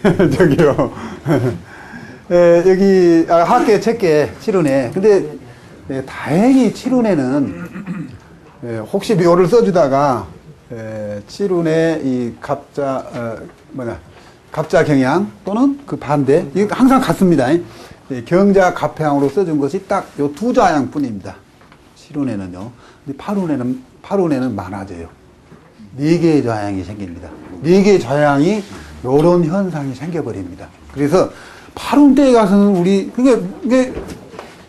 저기요. 여기 학계 책계 칠운에. 근데 다행히 칠운에는 혹시 묘를 써주다가 칠운에 이 갑자 경향 또는 그 반대 이게 항상 같습니다. 경자 갑향으로 써준 것이 딱 요 두 좌양 뿐입니다. 칠운에는요. 근데 팔운에는 많아져요. 네 개의 좌양이 생깁니다. 네 개의 좌양이 요런 현상이 생겨버립니다. 그래서 팔운 때에 가서는 이게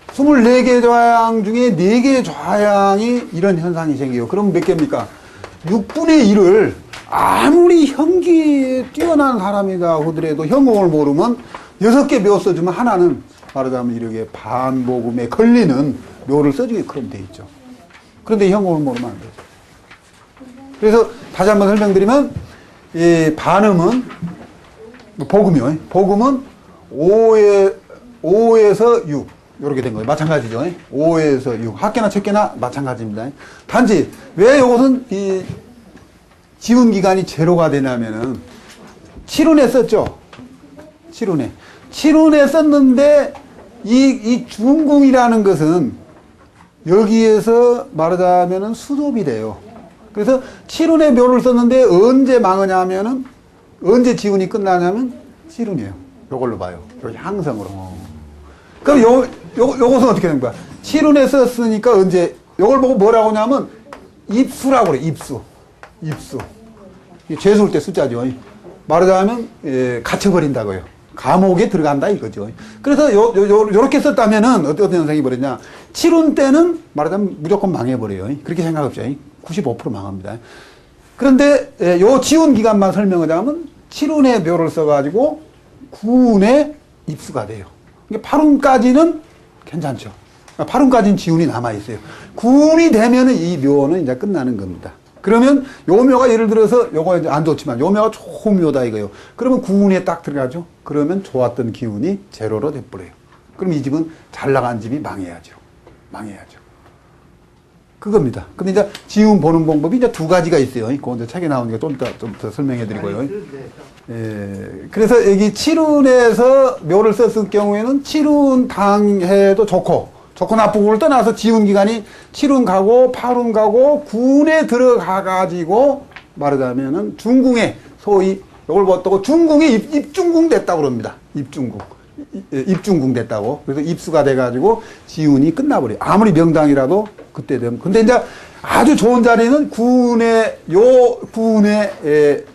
24개 좌양 중에 4개의 좌양이 이런 현상이 생겨요. 그럼 몇 개입니까? 6분의 1을 아무리 현기에 뛰어난 사람이다 하더라도 현공을 모르면 6개 묘 써주면 하나는 말하자면 이렇게 반복음에 걸리는 묘를 써주게 그럼 돼 있죠. 그런데 현공을 모르면 안 되죠. 그래서 다시 한번 설명드리면 이 반음은 복음이요. 복음은 5에서 6 이렇게 된 거예요. 마찬가지죠. 5에서 6 학계나 책계나 마찬가지입니다. 단지 왜 이것은 이 지운 기간이 제로가 되냐면은 7운에 썼죠. 7운에 썼는데 이 중궁이라는 것은 여기에서 말하자면은 수dob이 돼요. 그래서 7운에 묘를 썼는데 언제 망하냐면은 언제 지운이 끝나냐면 7운이에요. 요걸로 봐요. 요 향성으로. 그럼 요것은 어떻게 되는 거야? 7운에 썼으니까 언제 요걸 보고 뭐라고 하냐면 입수라고 그래. 입수. 죄수일 때 숫자죠. 말하자면 갇혀버린다고요. 감옥에 들어간다 이거죠. 그래서 요렇게 썼다면은 어떤 현상이 벌어지냐? 7운 때는 말하자면 무조건 망해버려요. 그렇게 생각합시다. 95% 망합니다. 그런데 요 지운 기간만 설명하자면 7운에 묘를 써가지고 9운에 입수가 돼요. 8운까지는 괜찮죠. 8운까지는 지운이 남아있어요. 9운이 되면은 이 묘는 이제 끝나는 겁니다. 그러면 요 묘가 예를 들어서 요거 이제 안 좋지만 요 묘가 좋은 묘다 이거예요. 그러면 9운에 딱 들어가죠. 그러면 좋았던 기운이 제로로 돼버려요. 그럼 이 집은 잘 나간 집이 망해야죠. 그겁니다. 근데 이제 지운 보는 방법이 이제 두 가지가 있어요. 그거 이제 책에 나오는 게 좀 더 설명해 드리고요. 그래서 여기 7운에서 묘를 썼을 경우에는 7운 당해도 좋고 나쁘고를 떠나서 지운 기간이 7운 가고 8운 가고 9운에 들어가 가지고 말하자면은 중궁에 소위 이걸 봤다고 중궁에 입중궁 됐다고 그럽니다. 입중궁 됐다고. 그래서 입수가 돼 가지고 지운이 끝나버려요. 아무리 명당이라도 그때 되면. 근데 이제 아주 좋은 자리는 9운에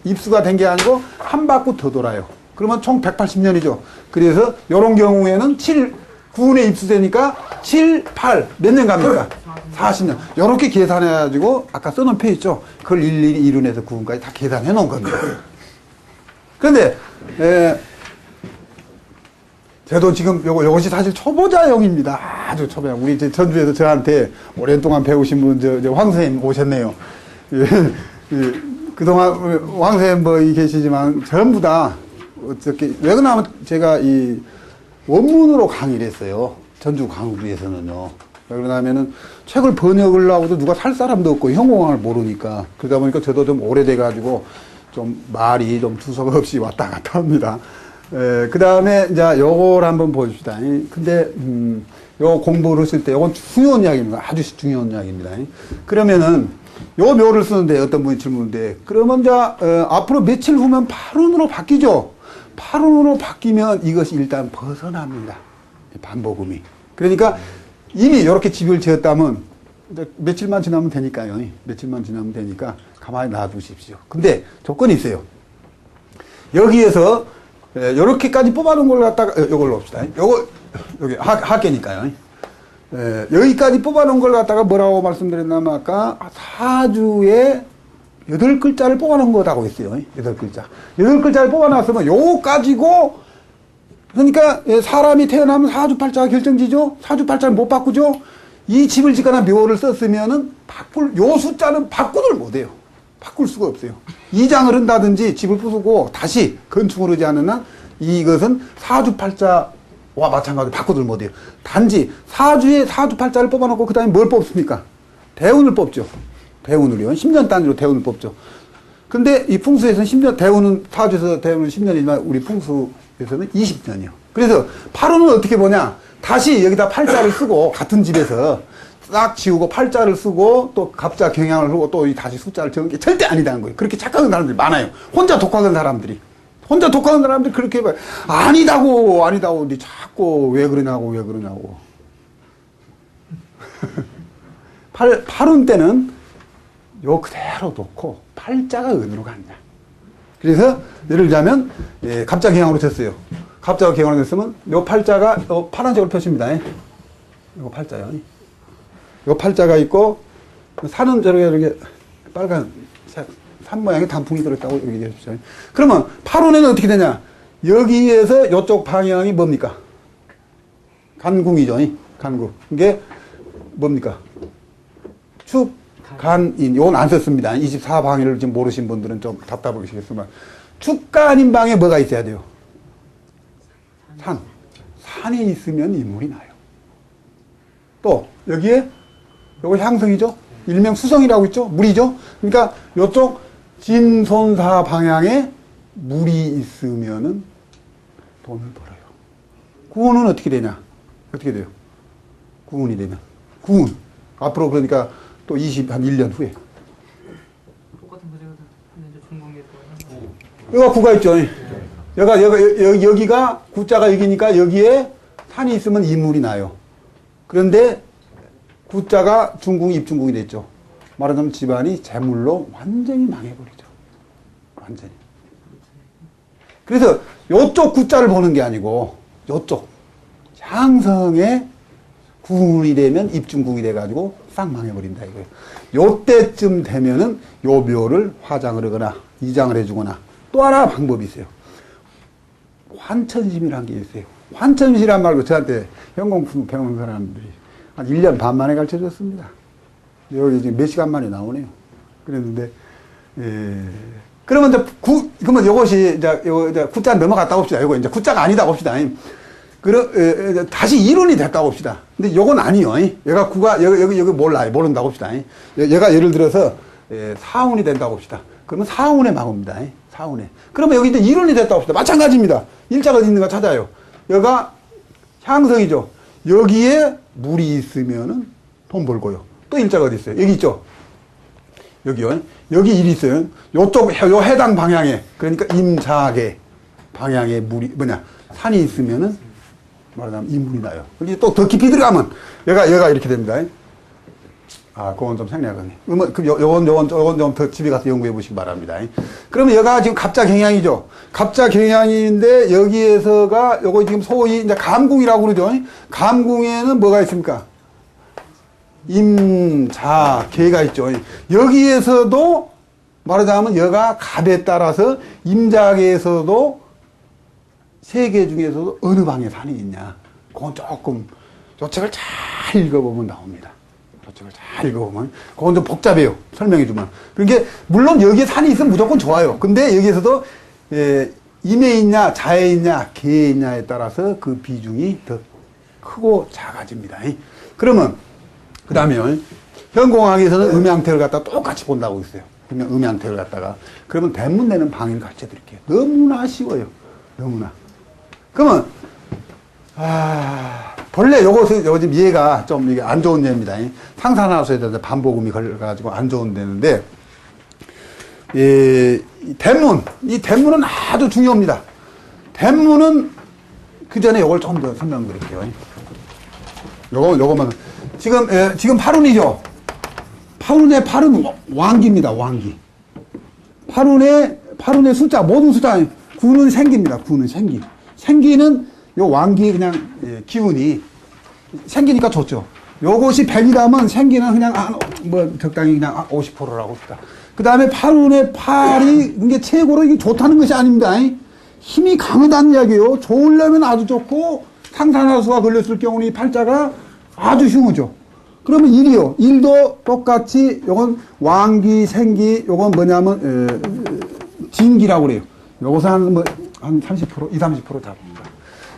입수가 된 게 아니고 한 바퀴 더 돌아요. 그러면 총 180년이죠. 그래서 이런 경우에는 9운에 입수되니까 7, 8 몇 년 갑니까? 40년. 이렇게 계산해가지고 아까 써놓은 표 있죠. 그걸 일일이 1운에서 9운까지 다 계산해 놓은 겁니다. 그런데 저도 지금 요것이 사실 초보자용입니다. 아주 초보자용. 우리 전주에서 저한테 오랫동안 배우신 분, 저 황 선생님 오셨네요. 그동안 황 선생님 뭐 계시지만 전부 다 어떻게, 왜 그러냐면 제가 이 원문으로 강의를 했어요. 전주 강주에서는요. 왜 그러냐면은 책을 번역을 하고도 누가 살 사람도 없고 현공학을 모르니까. 그러다 보니까 저도 좀 오래돼가지고 좀 말이 좀 두서가 없이 왔다 갔다 합니다. 그 다음에 이제 요걸 한번 보십시다. 근데 요 공부를 했을 때 요건 중요한 이야기입니다. 아주 중요한 이야기입니다. 그러면은 요 묘를 쓰는데 어떤 분이 질문인데 그러면 이제 앞으로 며칠 후면 8운으로 바뀌죠. 8운으로 바뀌면 이것이 일단 벗어납니다. 반복음이. 그러니까 이미 이렇게 집을 지었다면 며칠만 지나면 되니까요. 며칠만 지나면 되니까 가만히 놔두십시오. 근데 조건이 있어요. 여기에서 요렇게까지 뽑아놓은 걸 갖다가 요걸로 봅시다. 여기 학계니까요. 여기까지 뽑아놓은 걸 갖다가 뭐라고 말씀드렸냐면 아까 사주에 8글자를 뽑아놓은 거라고 했어요. 8글자. 8글자를 뽑아놨으면 요거 가지고 그러니까 사람이 태어나면 사주팔자가 결정지죠. 사주팔자를 못 바꾸죠. 이 집을 짓거나 묘를 썼으면은 요 숫자는 바꾸질 못해요. 바꿀 수가 없어요. 이장을 한다든지 집을 부수고 다시 건축을 하지 않는 한 이것은 사주팔자와 마찬가지로 바꾸질 못해요. 단지 사주에 사주팔자를 뽑아놓고 그 다음에 뭘 뽑습니까? 대운을 뽑죠. 대운을요. 10년 단위로 대운을 뽑죠. 근데 이 풍수에서는 10년, 대우는, 사주에서 대우는 10년이지만 우리 풍수에서는 20년이요. 그래서 8호는 어떻게 보냐? 다시 여기다 팔자를 쓰고, 같은 집에서 싹 지우고 팔자를 쓰고, 또 갑자 경향을 쓰고, 또 다시 숫자를 적은 게 절대 아니다는 거예요. 그렇게 착각하는 사람들이 많아요. 혼자 독학한 사람들이. 혼자 독학한 사람들이 그렇게 해봐요. 아니다고, 근데 자꾸 왜 그러냐고. 8운 때는 요 그대로 놓고 팔자가 어디로 갔냐. 그래서 예를 들자면 갑자 경향으로 쳤어요. 갑자가 경향으로 쳤으면 요 팔자가 파란색으로 펴집니다. 이거 팔자요. 요 팔자가 있고 산은 저렇게 빨간 산 모양의 단풍이 들었다고 여기 해주세요. 그러면 8운에는 어떻게 되냐? 여기에서 요쪽 방향이 뭡니까? 간궁이죠. 간궁. 이게 뭡니까? 축, 간, 인. 요건 안 썼습니다. 24방위를 지금 모르신 분들은 좀 답답하시겠지만. 축간인 방에 뭐가 있어야 돼요? 산. 산이 있으면 인물이 나요. 또, 여기에, 요거 향성이죠? 일명 수성이라고 있죠? 물이죠? 그러니까 요쪽 진손사 방향에 물이 있으면은 돈을 벌어요. 구운은 어떻게 되냐? 어떻게 돼요? 구운이 되면. 구운. 앞으로 그러니까 또 한 1년 후에. 똑같은 거 제가 이제 중공에 여기가 구가 있죠. 여기가 구자가 여기니까 여기에 산이 있으면 인물이 나요. 그런데 구자가 중궁이 입중궁이 됐죠. 말하자면 집안이 재물로 완전히 망해버리죠. 완전히. 그래서 요쪽 구자를 보는 게 아니고 요쪽 향성의 구운이 되면 입중궁이 돼가지고 싹 망해버린다 이거예요. 요때쯤 되면은 요 묘를 화장을 하거나 이장을 해주거나 또 하나 방법이 있어요. 환천심이라는 게 있어요. 환천심이란 말로 저한테 현공품 배우는 사람들이 한 1년 반 만에 가르쳐줬습니다. 여기 지금 몇 시간 만에 나오네요. 그랬는데, 그러면 그러면 요것이 이제 구자 넘어갔다 봅시다. 요거 이제 구자가 아니다 봅시다. 다시 이론이 됐다 봅시다. 근데 요건 아니요. 얘가 구가, 여기 몰라요. 모른다 봅시다. 얘가 예를 들어서, 사운이 된다 봅시다. 그러면 사운에 막옵니다. 사운에. 그러면 여기 이제 이론이 됐다 봅시다. 마찬가지입니다. 일자가 어디 있는가 찾아요. 여기가 향성이죠. 여기에 물이 있으면은 돈 벌고요. 또 일자가 어디 있어요? 여기 있죠? 여기요. 여기 일이 있어요. 요 해당 방향에, 그러니까 임자계 방향에 물이, 산이 있으면은 말하자면 인물이 나요. 근데 또 더 깊이 들어가면 얘가 이렇게 됩니다. 그건 좀 생략하네. 요건 좀 더 집에 가서 연구해 보시기 바랍니다. 그러면 얘가 지금 갑자 경향이죠. 갑자 경향인데 여기에서가 요거 지금 소위 이제 감궁이라고 그러죠. 감궁에는 뭐가 있습니까? 임자 계가 있죠. 여기에서도 말하자면 여가 갑에 따라서 임자계에서도 세 개 중에서도 어느 방에 산이 있냐. 그건 조금 요 책을 잘 읽어보면 나옵니다. 요 책을 잘 읽어보면 그건 좀 복잡해요. 설명해주면. 그러니까 물론 여기에 산이 있으면 무조건 좋아요. 근데 여기에서도 임에 있냐 자에 있냐 계에 있냐에 따라서 그 비중이 더 크고 작아집니다. 그러면 그 다음에 현공학에서는 음양태를 갖다가 똑같이 본다고 있어요. 음양태를 갖다가. 그러면 대문 내는 방을 가르쳐 드릴게요. 너무나 쉬워요. 너무나. 그러면 본래 요즘 얘가 좀 이게 안 좋은 예입니다. 상산화수에 대해서 반복음이 걸려가지고 안 좋은 데인데 이 대문은 아주 중요합니다. 대문은 그 전에 요걸 좀 더 설명드릴게요. 요거만 지금 8운이죠. 8운은 왕기입니다. 왕기. 8운의 숫자 모든 숫자 9는 생기입니다. 9는 생기. 생기는 요 왕기 그냥 기운이 생기니까 좋죠. 요것이 100이라면 생기는 그냥 적당히 그냥 50%라고 합시다. 그 다음에 8운의 8이 이게 최고로 이게 좋다는 것이 아닙니다. 힘이 강하다는 이야기예요. 좋으려면 아주 좋고 상산화수가 걸렸을 경우는 이 팔자가 아주 흉하죠. 그러면 1이요. 1도 똑같이 요건 왕기, 생기, 요건 뭐냐면 진기라고 그래요. 요것은 한 30%, 20, 30% 잡습니다.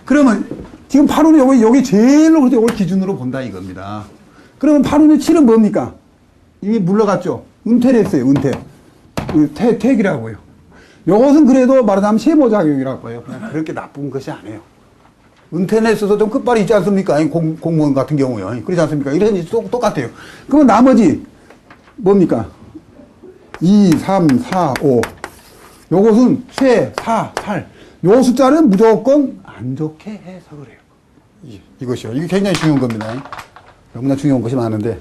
그러면 지금 8운이 요게 제일로 그래서 요걸 기준으로 본다 이겁니다. 그러면 8운의 7은 뭡니까? 이미 물러갔죠. 은퇴를 했어요. 은퇴. 택이라고요. 요것은 그래도 말하자면 세모작용이라고 해요. 그냥 그렇게 나쁜 것이 아니에요. 은퇴에 있어서 좀 끝발이 있지 않습니까? 공무원 같은 경우요. 그렇지 않습니까? 이런 똑같아요. 그러면 나머지 뭡니까? 2, 3, 4, 5. 요것은 쇠, 4, 8. 요 숫자는 무조건 안 좋게 해석을 해요. 이것이요. 이게 굉장히 중요한 겁니다. 너무나 중요한 것이 많은데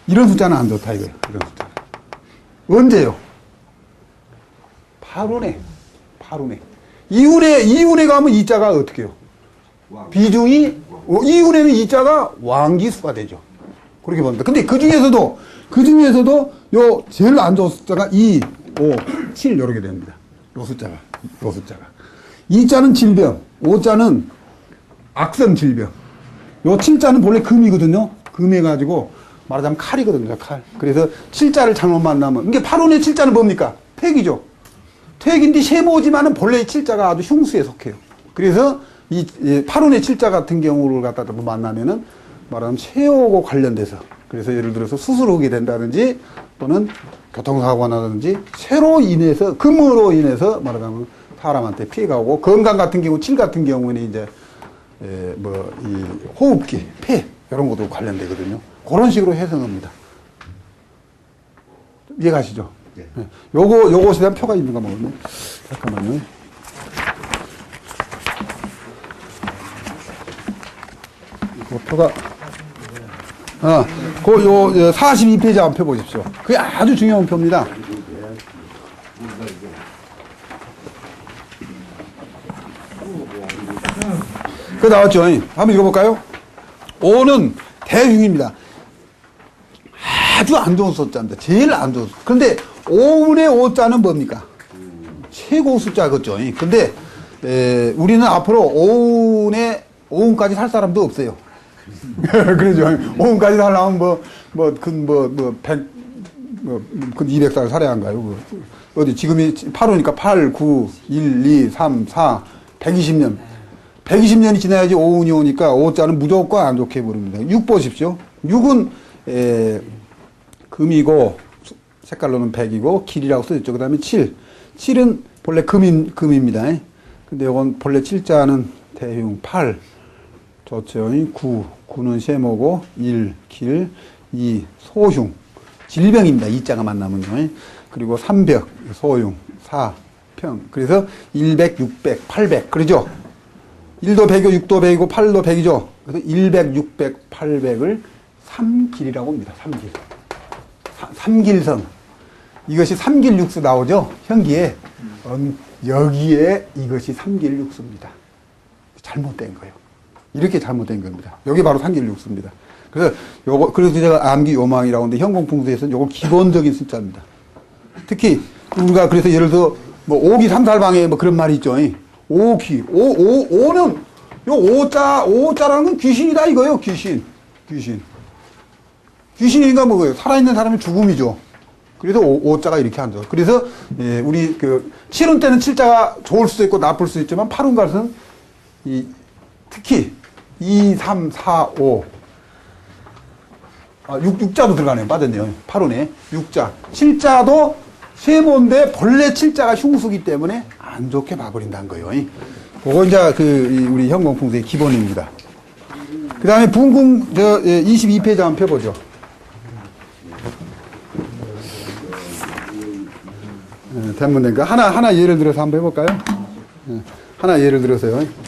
이런 숫자는 안 좋다 이거예요. 이런 숫자는. 언제요? 8운에. 8운에. 2운에 가면 이자가 어떻게 해요? 비중이 2운에는 이자가 왕기수가 되죠. 그렇게 봅니다. 근데 그 중에서도 요 제일 안 좋은 숫자가 2, 5, 7 이렇게 됩니다. 요 숫자가. 이자는 질병, 5자는 악성 질병. 요 7자는 본래 금이거든요. 금해가지고 말하자면 칼이거든요. 칼. 그래서 7자를 잘못 만나면 이게 8운의 7자는 뭡니까? 택이죠. 택인데 세모지만은 본래 7자가 아주 흉수에 속해요. 그래서 이 8운의 7자 같은 경우를 갖다가 만나면은 말하자면 세하고 관련돼서 그래서 예를 들어서 수술하게 된다든지 또는 교통사고가 나든지 새로 인해서 금으로 인해서 말하자면 사람한테 피해가 오고 건강 같은 경우 7 같은 경우는 이제 이 호흡기, 폐 이런 것도 관련되거든요. 그런 식으로 해석합니다. 이해가시죠? 네. 요것에 대한 표가 있는가 모르네. 잠깐만요. 그 표가, 요 42페이지 한번 펴보십시오. 그게 아주 중요한 표입니다. 그 나왔죠? 한번 읽어볼까요? 5는 대흉입니다. 아주 안 좋은 숫자입니다. 제일 안 좋은 숫자. 그런데 5운의 5자는 뭡니까? 최고 숫자겠죠. 근데 우리는 앞으로 5운까지 살 사람도 없어요. 그러죠. 5운까지 살려면 200살 살아야 한가요? 어디 지금이 8호니까 8, 9, 1, 2, 3, 4, 120년. 120년이 지나야지 5운이 오니까 5자는 무조건 안 좋게 해버립니다. 6 보십시오. 6은 금이고 색깔로는 백이고 길이라고 써있죠. 그 다음에 7. 7은 본래 금입니다. 근데 이건 본래 7자는 대흉 8. 좋죠. 9. 9는 세모고 1. 길. 2. 소흉. 질병입니다. 이자가 만나면요. 그리고 3벽. 소흉. 4. 평. 그래서 100, 600, 800. 그러죠? 1도 100이고 6도 100이고 8도 100이죠. 그래서 100, 600, 800을 3길이라고 합니다. 3길. 3길성. 이것이 3길 육수 나오죠? 현기에. 여기에 이것이 3길 육수입니다. 잘못된 거예요. 이렇게 잘못된 겁니다. 여기 바로 3길 육수입니다. 그래서 그래서 제가 암기 요망이라고 하는데 현공풍수에서는 요거 기본적인 숫자입니다. 특히 우리가 그래서 예를 들어 뭐 5기 3살방에 뭐 그런 말이 있죠. 5기. 5는 요 5자라는 건 귀신이다 이거예요. 귀신. 귀신이니까 뭐예요? 살아있는 사람이 죽음이죠. 그래서 5자가 이렇게 앉아. 그래서 우리 7운 때는 7자가 좋을 수도 있고 나쁠 수도 있지만 8운 가서는 특히 2, 3, 4, 5 6자도 들어가네요. 빠졌네요. 8운에 6자. 7자도 세모인데 본래 7자가 흉수기 때문에 안 좋게 봐버린다는 거예요. 그거 이제 우리 현공풍수의 기본입니다. 그 다음에 분궁 22페이지 한번 펴보죠. 대문된 거 하나 예를 들어서 한번 해볼까요? 하나 예를 들어서요.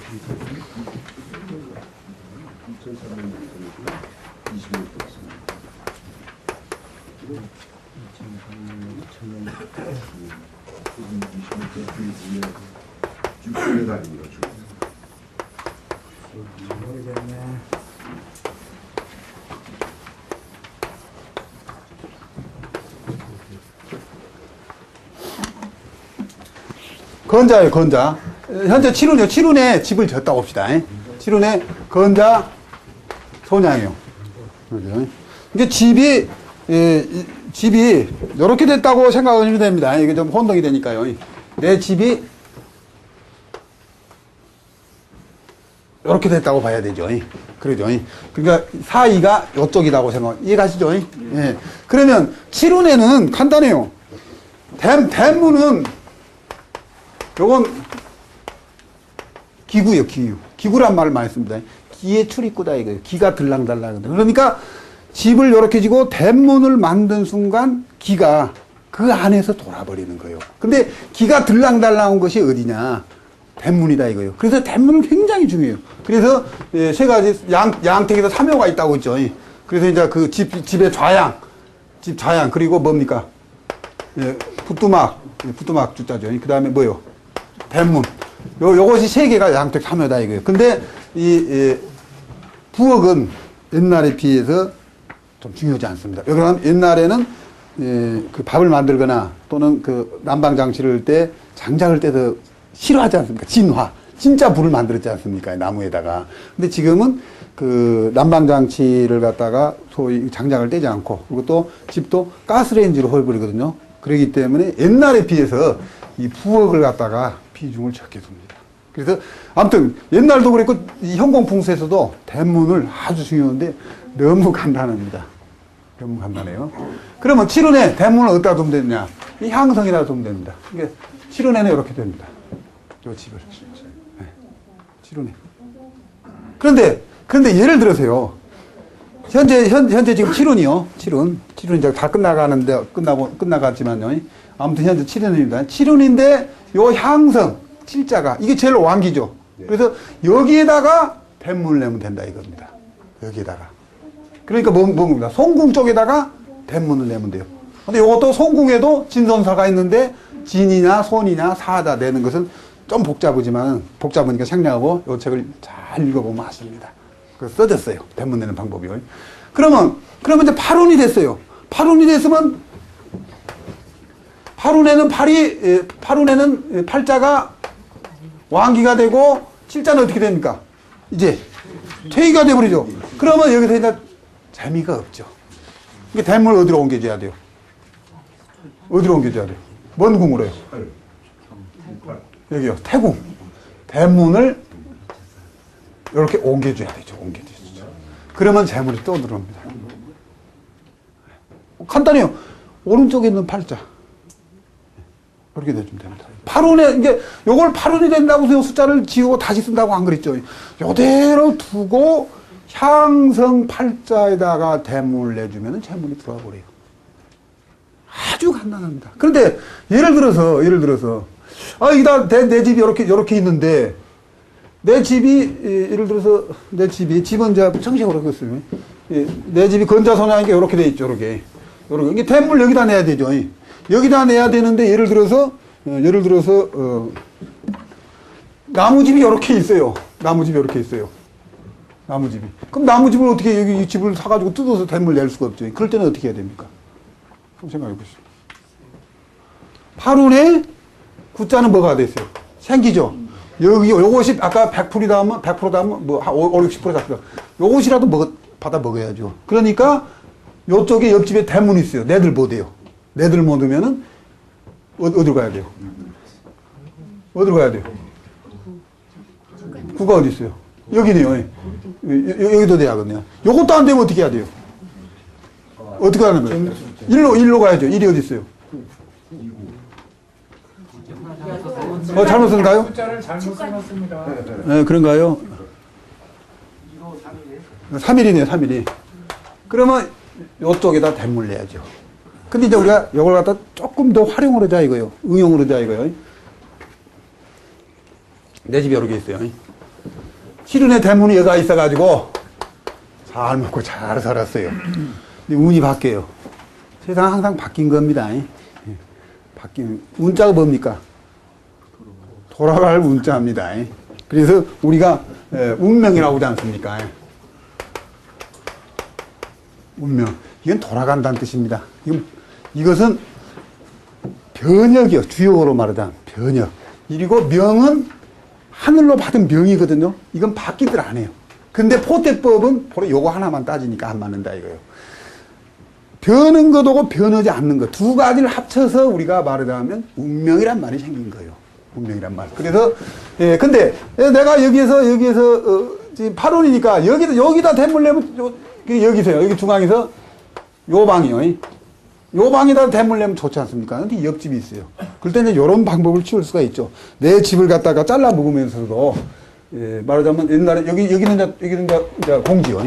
건자예요, 건자. 현재 7운이요. 7운에 집을 졌다고 봅시다. 7운에 건자, 소냥이요. 이게 집이 이렇게 됐다고 생각하시면 됩니다. 이게 좀 혼동이 되니까요. 내 집이 이렇게 됐다고 봐야 되죠. 그러죠. 그러니까 사이가 이쪽이라고 생각, 이해가시죠? 예. 그러면 7운에는 간단해요. 대문은 요건 기구예요, 기구. 기구란 말을 많이 씁니다. 기의 출입구다 이거예요. 기가 들랑달랑. 그러니까 집을 이렇게 지고 대문을 만든 순간 기가 그 안에서 돌아버리는 거예요. 근데 기가 들랑달랑한 것이 어디냐? 대문이다 이거예요. 그래서 대문은 굉장히 중요해요. 그래서 세 가지 양택에서 3요가 있다고 했죠. 그래서 이제 그 집의 좌양, 집 좌양 그리고 뭡니까? 부뚜막 주자죠. 그 다음에 뭐요? 대문. 요것이 세 개가 양택 3요다 이거예요. 근데 부엌은 옛날에 비해서 좀 중요하지 않습니다. 왜냐하면 옛날에는 그 밥을 만들거나 또는 그 난방장치를 할 때 장작을 떼서 싫어하지 않습니까? 진화. 진짜 불을 만들었지 않습니까? 나무에다가. 근데 지금은 그 난방장치를 갖다가 소위 장작을 떼지 않고 그리고 또 집도 가스레인지로 헐버리거든요. 그렇기 때문에 옛날에 비해서 이 부엌을 갖다가 비중을 적게 둡니다. 그래서 아무튼 옛날도 그랬고 이 현공풍수에서도 대문을 아주 중요한데 너무 간단합니다. 너무 간단해요. 그러면 칠운에 대문을 어디다 두면 되느냐? 이 향성이라 두면 됩니다. 이게 칠운에는 이렇게 됩니다. 요 집을. 네. 칠운에. 그런데 예를 들어서요. 현재 지금 칠운이요. 칠운 이제 다 끝나갔지만요. 아무튼 현재 칠운입니다. 칠운인데 요 향성, 칠자가 이게 제일 왕기죠. 그래서 여기에다가 대문을 내면 된다 이겁니다. 여기에다가. 그러니까 뭡니까? 송궁 쪽에다가 대문을 내면 돼요. 근데 이것도 송궁에도 진선사가 있는데 진이냐 손이냐 사다 내는 것은 좀 복잡하니까 생략하고 이 책을 잘 읽어보면 아십니다. 그래서 써졌어요. 대문 내는 방법이요. 그러면 이제 8운이 됐어요. 8운이 됐으면 8운에는 팔자가 왕기가 되고 칠자는 어떻게 됩니까? 이제 퇴기가 돼버리죠. 그러면 여기서 이제 재미가 없죠. 이게 대문을 어디로 옮겨줘야 돼요? 어디로 옮겨줘야 돼요? 뭔 궁으로요? 여기요. 태궁. 대문을 이렇게 옮겨줘야 되죠. 그러면 재물이 또 들어옵니다. 간단해요. 오른쪽에 있는 팔자. 이렇게 내주면 됩니다. 8운에, 이게, 요걸 8운이 된다고 해서 숫자를 지우고 다시 쓴다고 안 그랬죠. 요대로 두고 향성 팔자에다가 대문을 내주면 재물이 들어와 버려요. 아주 간단합니다. 그런데 예를 들어서, 내 집이 이렇게 있는데, 내 집이, 예를 들어서, 집은 이제 정식으로 그랬어요. 내 집이 건자소냐니까 이렇게 돼 있죠, 이렇게. 이게 대문을 여기다 내야 되죠. 여기다 내야 되는데, 예를 들어서, 나무집이 이렇게 있어요. 나무집이. 그럼 나무집을 어떻게 여기 이 집을 사가지고 뜯어서 대문을 낼 수가 없죠. 그럴 때는 어떻게 해야 됩니까? 한번 생각해 보시죠. 8운에 구자는 뭐가 됐어요? 생기죠? 요것이 아까 100%다 하면, 100%다 하면 뭐, 5, 60% 잡히다. 요것이라도 받아 먹어야죠. 그러니까 요쪽에 옆집에 대문이 있어요. 내들 못 해요. 내들 못 오면은 어디로 가야 돼요? 구가 어디 있어요? 여기네요. 여기도 돼야겠네요. 요것도 안 되면 어떻게 해야 돼요? 어떻게 하는 거예요? 일로 가야죠. 일이 어디 있어요? 잘못 쓴가요? 숫자를 잘못 써놨습니다. 네, 그런가요? 3일이네요, 3일이. 그러면 요쪽에다 대문을 내야죠. 근데 이제 우리가 이걸 갖다 조금 더 활용을 하자 이거요. 응용을 하자 이거요. 내 집이 여러 개 있어요. 실은의 대문이 여가 있어가지고 잘 먹고 잘 살았어요. 근데 운이 바뀌어요. 세상은 항상 바뀐 겁니다. 바뀐 운자가 뭡니까? 돌아갈 운자입니다. 그래서 우리가 운명이라고 하지 않습니까? 운명. 이건 돌아간다는 뜻입니다. 이것은 변혁이요. 주요어로 말하자면 변혁. 그리고 명은 하늘로 받은 명이거든요. 이건 바뀌들 안 해요. 근데 포태법은 바로 요거 하나만 따지니까 안 맞는다 이거예요. 변한 것하고 변하지 않는 것 두 가지를 합쳐서 우리가 말하자면 운명이란 말이 생긴 거예요. 운명이란 말. 그래서 근데 내가 여기에서 지금 8원이니까 여기다 대물 내면 여기서요. 여기 중앙에서 요 방이요. 요 방에다 대문을 내면 좋지 않습니까? 근데 옆집이 있어요. 그럴 때 이제 이런 방법을 취할 수가 있죠. 내 집을 갖다가 잘라 먹으면서도, 예, 말하자면 옛날에 여기는 이제 공지요.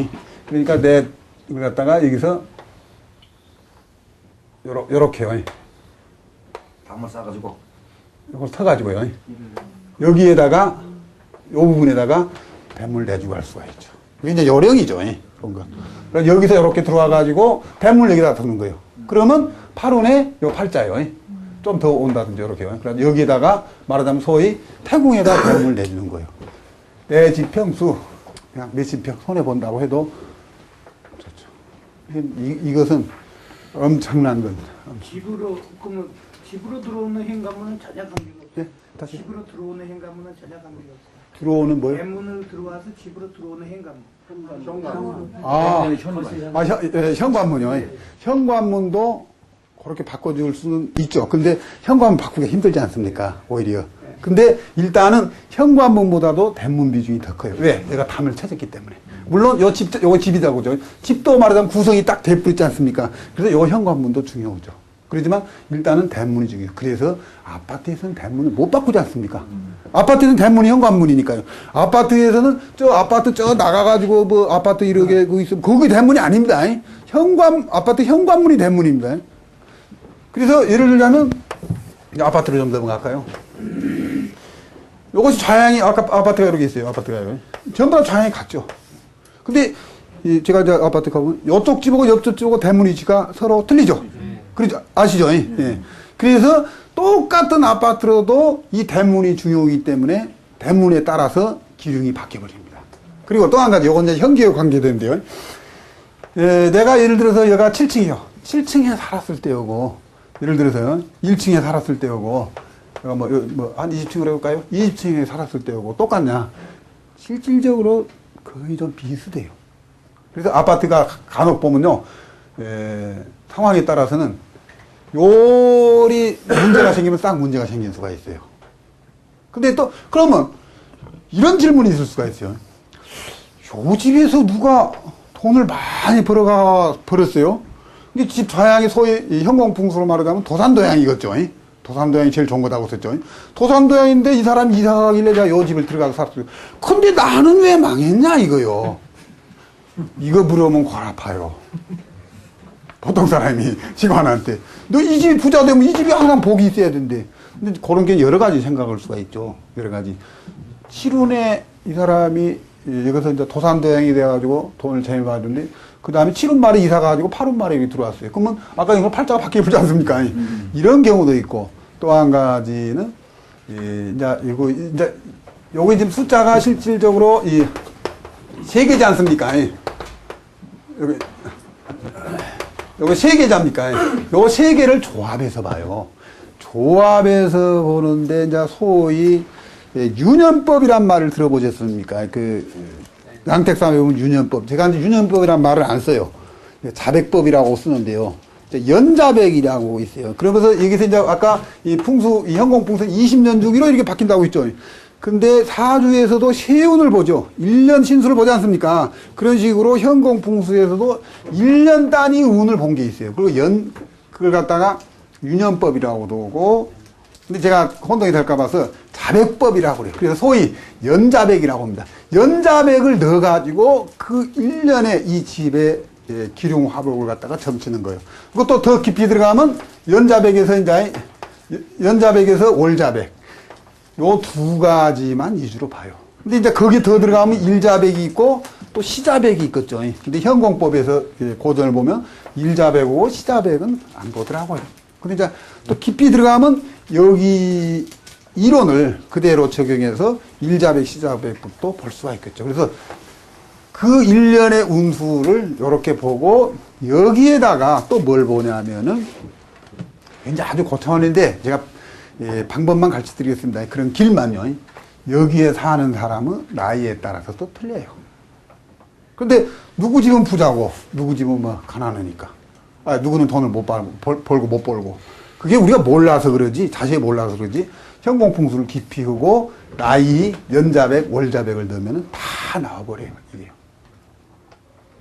그러니까 내 이걸 갖다가 여기서 요렇게요. 방문 싸가지고 이걸 터가지고요. 여기에다가 요 부분에다가 뱀을 내주고 할 수가 있죠. 이게 이제 요령이죠. 그런 거. 그래서 여기서 이렇게 들어와 가지고 뱀을 여기다 두는 거예요. 그러면 팔운에 요 팔자요. 좀 더 온다든지 이렇게요. 그래서 여기에다가 말하자면 소위 태궁에다 뱀을 내주는 거예요. 내 집 평수 그냥 몇십 평 손해 본다고 해도 좋죠. 이것은 엄청난 겁니다. 집으로 들어오는 행가문은 전혀 관계가 없어요. 네, 다시 집으로 들어오는 행가문은 전혀 관계가 없어요. 들어오는 뭐요? 대문을 들어와서 집으로 들어오는 행가문. 현관문이요. 현관문도 그렇게 바꿔줄 수는 있죠. 근데 현관문 바꾸기가 힘들지 않습니까? 오히려. 근데 일단은 현관문보다도 대문 비중이 더 커요. 왜? 내가 담을 찾았기 때문에. 물론 요거 집이다 그죠. 집도 말하자면 구성이 딱 돼버리지 있지 않습니까? 그래서 요 현관문도 중요하죠. 그렇지만 일단은 대문이 중요해요. 그래서 아파트에서는 대문을 못 바꾸지 않습니까? 아파트는 대문이 현관문이니까요. 아파트에서는 아파트 나가가지고 뭐 아파트 이렇게 거기 있으면 거기 대문이 아닙니다. 아파트 현관문이 대문입니다. 그래서 예를 들자면 아파트로 좀 넘어갈까요? 요것이 좌향이 아파트가 이렇게 있어요. 아파트가 전부 다 좌향이 같죠. 근데 제가 이제 아파트 가보면 이쪽 집하고 옆쪽 집하고 대문 위치가 서로 틀리죠. 그렇죠. 아시죠? 예. 그래서 똑같은 아파트로도 이 대문이 중요하기 때문에 대문에 따라서 기둥이 바뀌어버립니다. 그리고 또 한 가지, 요건 이제 현기에 관계되는데요. 내가 예를 들어서 여가 7층이요. 7층에 살았을 때하고, 예를 들어서 1층에 살았을 때하고, 한 20층으로 해볼까요? 20층에 살았을 때하고 똑같냐? 실질적으로 거의 좀 비슷해요. 그래서 아파트가 간혹 보면요, 상황에 따라서는 요리 문제가 생기면 싹 문제가 생길 수가 있어요. 근데 또 그러면 이런 질문이 있을 수가 있어요. 요 집에서 누가 돈을 많이 벌었어요? 근데 집 좌향이 소위 현공풍수로 말하자면 도산도양이겠죠. 도산도양이 제일 좋은 거다고 썼죠. 도산도양인데 이 사람이 이사 가길래 제가 요 집을 들어가서 살았어요. 근데 나는 왜 망했냐 이거요. 이거 물으면 골 아파요. 보통 사람이 직관한테 너 이 집이 부자 되면 이 집이 항상 복이 있어야 된대. 근데 그런 게 여러 가지 생각할 수가 있죠. 여러 가지. 7운에 이 사람이 여기서 이제 도산도양이 돼가지고 돈을 제일 받았는데 그 다음에 7운 말에 이사 가지고 8운 말에 여기 들어왔어요. 그러면 아까 이거 팔자가 바뀌지 않습니까? 이런 경우도 있고 또 한 가지는 이제 요거 지금 숫자가 실질적으로 이 세 개지 않습니까? 여기 요거 세 개자입니까? 요거 세 개를 조합해서 봐요. 조합해서 보는데, 이제 소위, 유년법이란 말을 들어보셨습니까? 양택삼에 보면 유년법. 제가 이제 유년법이란 말을 안 써요. 자백법이라고 쓰는데요. 연자백이라고 있어요. 그러면서 여기서 이제 아까 이 현공풍수 20년 주기로 이렇게 바뀐다고 했죠. 근데 사주에서도 세운을 보죠. 1년 신수를 보지 않습니까? 그런 식으로 현공풍수에서도 1년 단위 운을 본 게 있어요. 그리고 그걸 갖다가 유년법이라고도 하고, 근데 제가 혼동이 될까 봐서 자백법이라고 그래요. 그래서 소위 연자백이라고 합니다. 연자백을 넣어가지고 그 1년에 이 집에 기륭화복을 갖다가 점치는 거예요. 그것도 더 깊이 들어가면 연자백에서 올자백. 요 두 가지만 위주로 봐요. 근데 이제 거기 더 들어가면 일자백이 있고 또 시자백이 있겠죠. 근데 현공법에서 고전을 보면 일자백이고 시자백은 안 보더라고요. 근데 이제 또 깊이 들어가면 여기 이론을 그대로 적용해서 일자백, 시자백부터 볼 수가 있겠죠. 그래서 그 1년의 운수를 이렇게 보고 여기에다가 또 뭘 보냐면은 이제 아주 거창한데 제가 방법만 가르쳐 드리겠습니다. 그런 길만요. 여기에 사는 사람은 나이에 따라서 또 틀려요. 그런데 누구 집은 부자고 누구 집은 뭐 가난하니까. 누구는 돈을 못 벌고 못 벌고. 그게 우리가 몰라서 그러지, 자세히 몰라서 그러지. 현공풍수를 깊이 하고 나이, 연자백, 월자백을 넣으면 다 나와버려요. 이게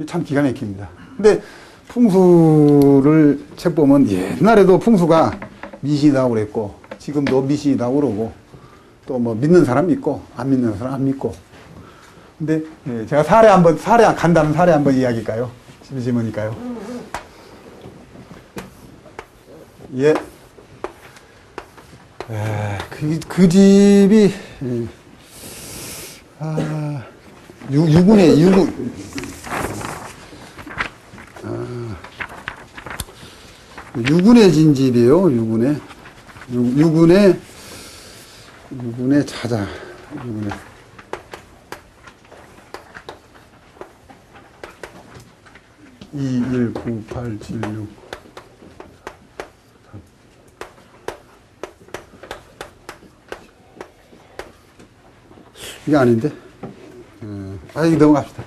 참 기가 막힙니다. 근데 풍수를 책 보면 옛날에도 풍수가 미신이라고 그랬고, 지금도 미신이라고 그러고, 또 뭐 믿는 사람 믿고, 안 믿는 사람 안 믿고. 근데 제가 간단한 사례 한번 이야기할까요? 심심하니까요. 예. 그 집이, 유군에 진 집이에요, 유군에. 유군에 찾아, 유군에. 이 1 9 8 7 6 이게 아닌데? 이거 넘어갑시다.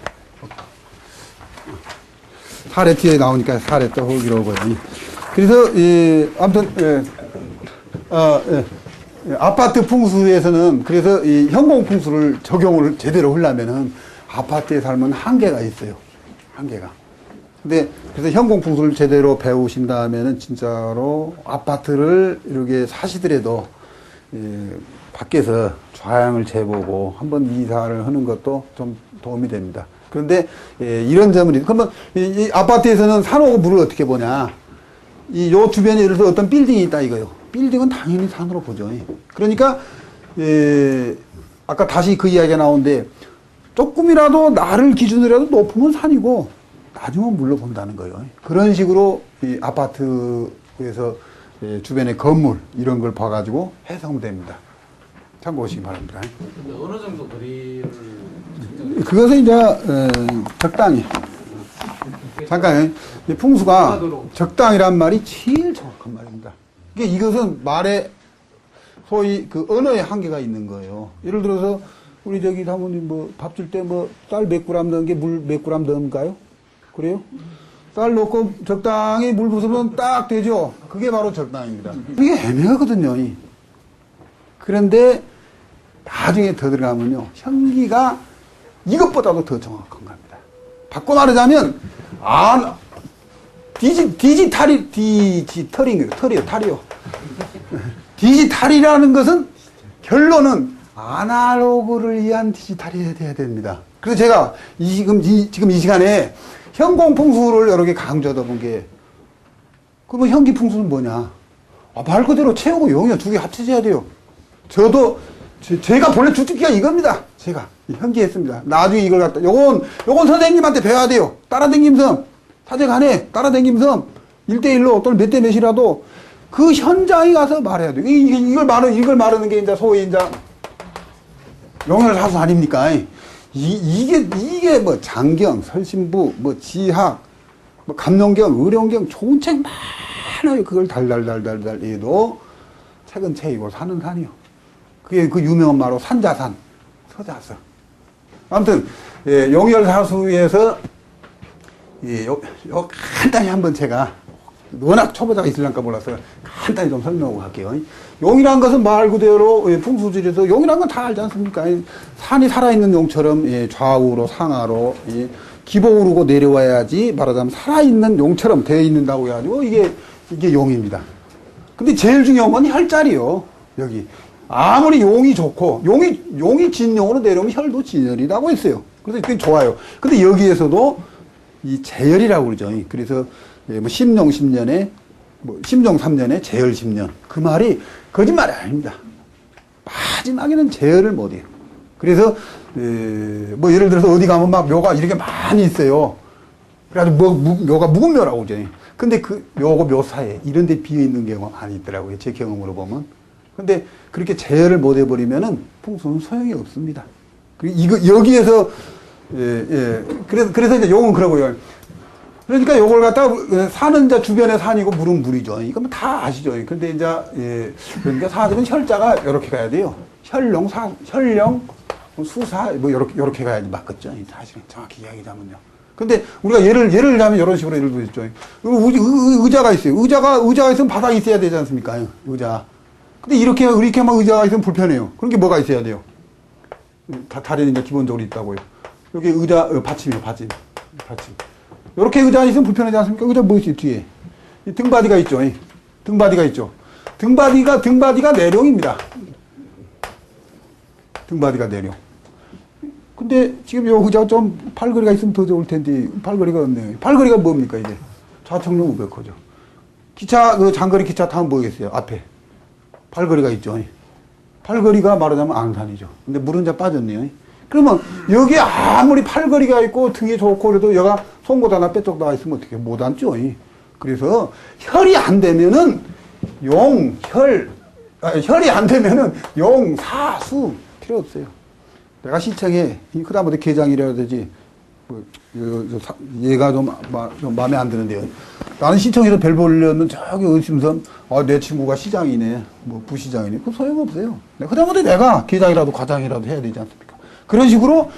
사례 뒤에 나오니까 사례 또 거기로 오고요. 그래서, 아무튼, 아파트 풍수에서는 그래서 이 현공 풍수를 적용을 제대로 하려면은 아파트에 살면 한계가 있어요. 한계가. 근데 그래서 현공 풍수를 제대로 배우신 다음에는 진짜로 아파트를 이렇게 사시더라도 밖에서 좌향을 재보고 한번 이사를 하는 것도 좀 도움이 됩니다. 그런데 이런 점은 그러면 이 아파트에서는 산하고 물을 어떻게 보냐? 요 주변에 예를 들어 어떤 빌딩이 있다 이거요. 빌딩은 당연히 산으로 보죠. 그러니까 아까 다시 그 이야기가 나오는데 조금이라도 나를 기준으로라도 높으면 산이고 나중은 물로 본다는 거예요. 그런 식으로 이 아파트에서 주변의 건물 이런 걸 봐가지고 해석하면 됩니다. 참고하시기 바랍니다. 근데 어느 정도 거리를 그것은 이제 적당히. 잠깐 풍수가 적당이란 말이 제일 정확한 말입니다. 이것은 말에 소위 그 언어의 한계가 있는 거예요. 예를 들어서 우리 저기 사모님 뭐 밥 줄 때 뭐 쌀 몇 그램 넣은 게 물 몇 그램 넣은가요? 그래요? 쌀 넣고 적당히 물 부으면 딱 되죠. 그게 바로 적당입니다. 이게 애매하거든요. 그런데 나중에 더 들어가면요, 현기가 이것보다도 더 정확한 겁니다. 바꿔 말하자면 디지털이요. 디지털이라는 것은 결론은 아날로그를 위한 디지털이 돼야 됩니다. 그래서 제가 지금 이 시간에 현공풍수를 여러 개 강조하다 본 게, 그러면 현기풍수는 뭐냐? 말 그대로 채우고 용이요 두 개 합쳐져야 돼요. 저도 제가 본래 주특기가 이겁니다. 제가 현기했습니다. 나중에 이걸 갖다 요건 선생님한테 배워야 돼요. 따라다니면서 사제간에 따라다니면서 1대1로 또는 몇 대 몇이라도 그 현장에 가서 말해야 돼요. 이걸 말하는 게 이제 소위 이제 용혈사수 아닙니까? 이게 뭐 장경, 설신부, 뭐 지학, 뭐 감론경, 의령경 좋은 책 많아요. 그걸 달달달달달 해도 책은 책이고 산은 산이요. 그게 그 유명한 말로 산자산, 서자서. 아무튼 용혈사수에서 요 간단히 한번 제가 워낙 초보자가 있으려니까 몰라서 간단히 좀 설명하고 갈게요. 용이란 것은 말 그대로 풍수지리에서 용이란 건 다 알지 않습니까? 산이 살아있는 용처럼 좌우로 상하로 기보 오르고 내려와야지 말하자면 살아있는 용처럼 되어 있는다고 해가지고 이게 용입니다. 근데 제일 중요한 건 혈자리요. 여기 아무리 용이 좋고 용이 진용으로 내려오면 혈도 진열이라고 했어요. 그래서 그게 좋아요. 근데 여기에서도 이 재열이라고 그러죠. 그래서 뭐 심용 10년에 뭐 심종 3년에 재열 10년. 그 말이 거짓말이 아닙니다. 마지막에는 재열을 못 해요. 그래서 뭐 예를 들어서 어디 가면 막 묘가 이렇게 많이 있어요. 그래가지고 묘가 묵은 묘라고 그러죠. 근데 그 묘고 묘 사이에 이런 데 비어 있는 경우가 많이 있더라고요. 제 경험으로 보면. 근데 그렇게 재열을 못 해버리면은 풍수는 소용이 없습니다. 여기에서 그래서 이제 용은 그러고요. 그러니까 요걸 갖다가 산은 이제 주변에 산이고 물은 물이죠. 이건 다 아시죠. 근데 이제 그러니까 사실은 혈자가 이렇게 가야 돼요. 혈령, 수사 뭐 이렇게 가야지 맞겠죠. 사실은 정확히 이야기하면요. 근데 우리가 예를 들자면 이런 식으로 예를 들었죠. 의자가 있어요. 의자가 있으면 바닥이 있어야 되지 않습니까? 의자. 근데 이렇게만 의자가 있으면 불편해요. 그런 게 뭐가 있어야 돼요? 다리는 이제 기본적으로 있다고요. 여기 의자 받침이요, 받침. 이렇게 의자 있으면 불편하지 않습니까? 의자 뭐 있어요, 뒤에? 이 등받이가 있죠. 등받이가 있죠. 등받이가 내룡입니다. 등받이가 내룡. 근데 지금 요 의자 좀 팔걸이가 있으면 더 좋을 텐데, 팔걸이가 없네요. 팔걸이가 뭡니까, 이제? 좌측면 우백호죠. 기차, 장거리 기차 타면 뭐겠어요? 앞에. 팔걸이가 있죠. 팔걸이가 말하자면 앙산이죠. 근데 물은 이제 빠졌네요. 그러면 여기 아무리 팔걸이가 있고 등이 좋고 그래도 여가 송곳 하나 빼쪽 나와 있으면 어떻게 못 앉죠. 그래서 혈이 안 되면은 혈이 안 되면은 용, 사, 수 필요 없어요. 내가 시청에 그다음부터 계장이라야 되지. 얘가 좀 마음에 안 드는데요. 나는 시청에서 별 보려는 저기 의심선, 내 친구가 시장이네, 뭐 부시장이네. 그 소용없어요. 그다음부터 내가 계장이라도 과장이라도 해야 되지 않습니까? 그런 식으로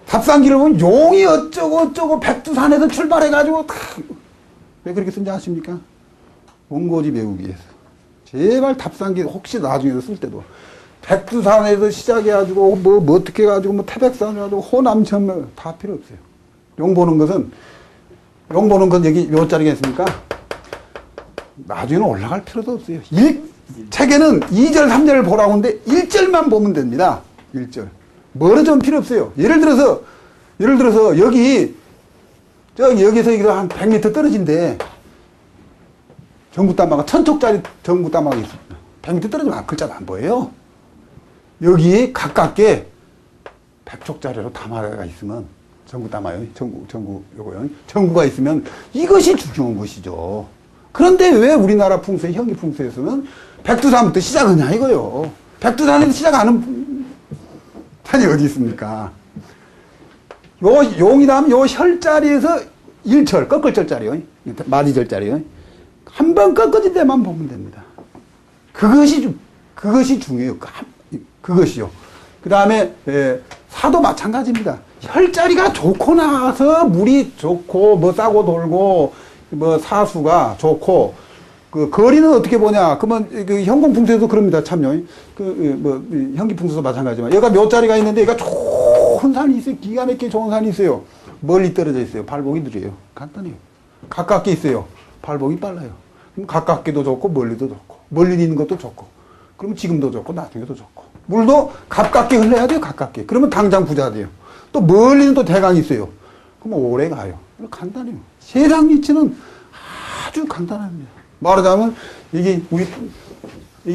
답상기를 보면 용이 어쩌고 백두산에서 출발해가지고 왜 그렇게 쓴지 아십니까? 원고지 배우기 위해서. 제발 답상기 혹시 나중에 쓸 때도 백두산에서 시작해가지고 뭐 어떻게 해가지고 뭐 태백산 해가지고 호남천면 다 필요 없어요. 용 보는 건 여기 몇 자리가 있습니까? 나중에는 올라갈 필요도 없어요. 책에는 2절, 3절을 보라고 하는데 1절만 보면 됩니다. 1절. 뭐는 필요 없어요. 예를 들어서 여기서 한 100m 떨어진데 전구단마가 1000촉짜리 전구단마가 있습니다. 100m 떨어지면 글자도 안 보여요. 여기에 가깝게 100촉짜리로 담화가 있으면 전구단마요. 전구가 있으면 이것이 중요한 것이죠. 그런데 왜 우리나라 풍수에 형기 풍수에서는 백두산부터 시작하냐 이거요. 백두산에서 시작하는 산이 어디 있습니까? 용이라면 요 혈자리에서 1철, 꺾을절자리요. 마디절자리요. 한 번 꺾어진 데만 보면 됩니다. 그것이 중요해요. 그것이요. 그 다음에, 사도 마찬가지입니다. 혈자리가 좋고 나서 물이 좋고, 뭐 싸고 돌고, 뭐 사수가 좋고, 그 거리는 어떻게 보냐? 그러면 그 현공풍수에도 그럽니다. 참요. 현기풍수도 마찬가지지만 여기가 몇 자리가 있는데 여기가 좋은 산이 있어요. 기가 막히게 좋은 산이 있어요. 멀리 떨어져 있어요. 발복이 느려요. 간단해요. 가깝게 있어요. 발복이 빨라요. 그럼 가깝게도 좋고 멀리도 좋고 멀리 있는 것도 좋고 그러면 지금도 좋고 나중에도 좋고 물도 가깝게 흘러야 돼요. 가깝게. 그러면 당장 부자 돼요. 또 멀리는 또 대강이 있어요. 그럼 오래 가요. 간단해요. 세상 이치는 아주 간단합니다. 말하자면 이게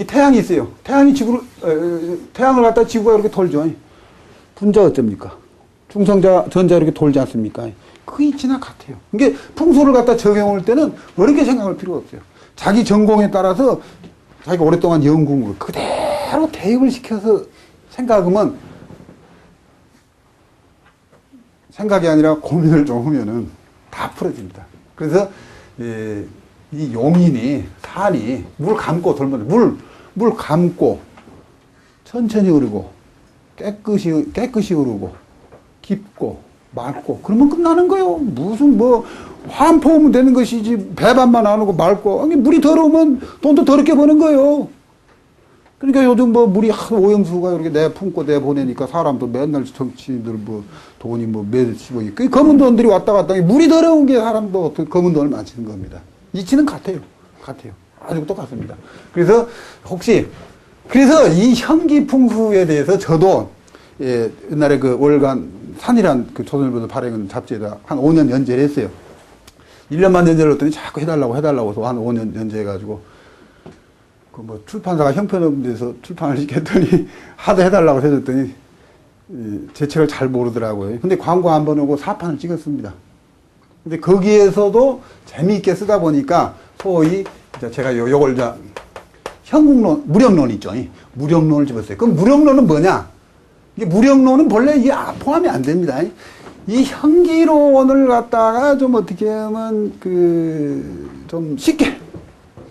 태양이 있어요. 태양이 태양을 갖다 지구가 이렇게 돌죠. 분자 어쩝니까? 중성자 전자 이렇게 돌지 않습니까? 그 이치나 같아요. 이게 풍수를 갖다 적용할 때는 어렵게 생각할 필요가 없어요. 자기 전공에 따라서 자기가 오랫동안 연구를 그대로 대입을 시켜서 생각하면 생각이 아니라 고민을 좀 하면은 다 풀어집니다. 그래서 이 용인이 산이 물 감고 돌면 물 감고 천천히 흐르고 깨끗이 흐르고 깊고 맑고 그러면 끝나는 거예요. 무슨 화포하면 되는 것이지 배반만 안 하고 맑고 물이 더러우면 돈도 더럽게 버는 거예요. 그러니까 요즘 물이 하도 오염수가 이렇게 내품고 내보내니까 사람도 맨날 정치인들 돈이 몇십억이 그 검은 돈들이 왔다 갔다 물이 더러운 게 사람도 검은 돈을 많이 쓰는 겁니다. 이치는 같아요. 아주 똑같습니다. 그래서 그래서 이 현기풍수에 대해서 저도 옛날에 그 월간 산이란 그 조선일보에서 발행한 잡지에다 한 5년 연재를 했어요. 1년만 연재를 했더니 자꾸 해달라고 해서 한 5년 연재해가지고 출판사가 형편없는 데서 출판을 시켰더니 하도 해달라고 해줬더니 제 책을 잘 모르더라고요. 근데 광고 한 번 오고 4판을 찍었습니다. 근데 거기에서도 재미있게 쓰다 보니까 소위 제가 요걸 현국론, 무력론 있죠. 무력론을 집었어요. 그럼 무력론은 뭐냐? 이게 무력론은 본래 이게 포함이 안 됩니다. 이 현기론을 갖다가 좀 어떻게 하면 좀 쉽게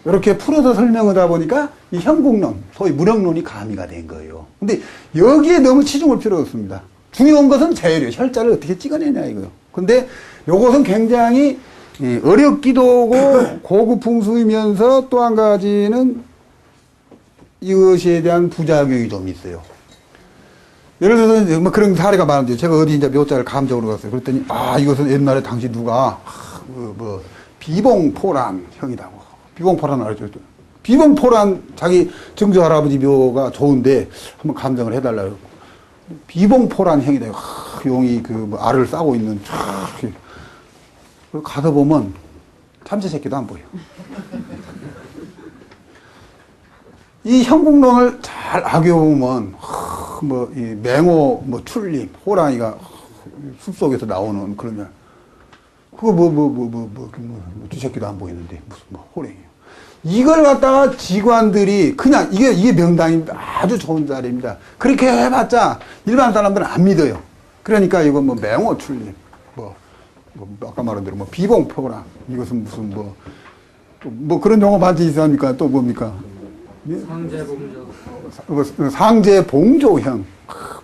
이렇게 풀어서 설명하다 보니까 이 현국론, 소위 무력론이 가미가 된 거예요. 근데 여기에 너무 치중할 필요 없습니다. 중요한 것은 재료, 혈자를 어떻게 찍어내냐 이거요. 근데 요것은 굉장히 어렵기도 하고 고급 풍수이면서 또 한 가지는 이것에 대한 부작용이 좀 있어요. 예를 들어서 이제 뭐 그런 사례가 많은데 제가 어디 이제 묘자를 감정으로 갔어요. 그랬더니 이것은 옛날에 당시 누가 비봉포란 형이라고. 비봉포란 알죠? 비봉포란 자기 증조 할아버지 묘가 좋은데 한번 감정을 해달라고. 비봉포란 형이다. 용이 뭐 알을 싸고 있는 가서 보면 참새 새끼도 안 보여. 이 형국론을 잘 악용하면 이 맹호, 출립, 호랑이가 숲속에서 나오는 그러면 그거 쥐새끼도 안 보이는데 무슨 호랑이요. 이걸 갖다가 직관들이 그냥 이게 명당입니다. 아주 좋은 자리입니다. 그렇게 해봤자 일반 사람들은 안 믿어요. 그러니까 이거 맹호, 출립, 아까 말한 대로 비봉포랑 이것은 무슨 그런 용어 많이 있습니까? 또 뭡니까? 상제봉조형.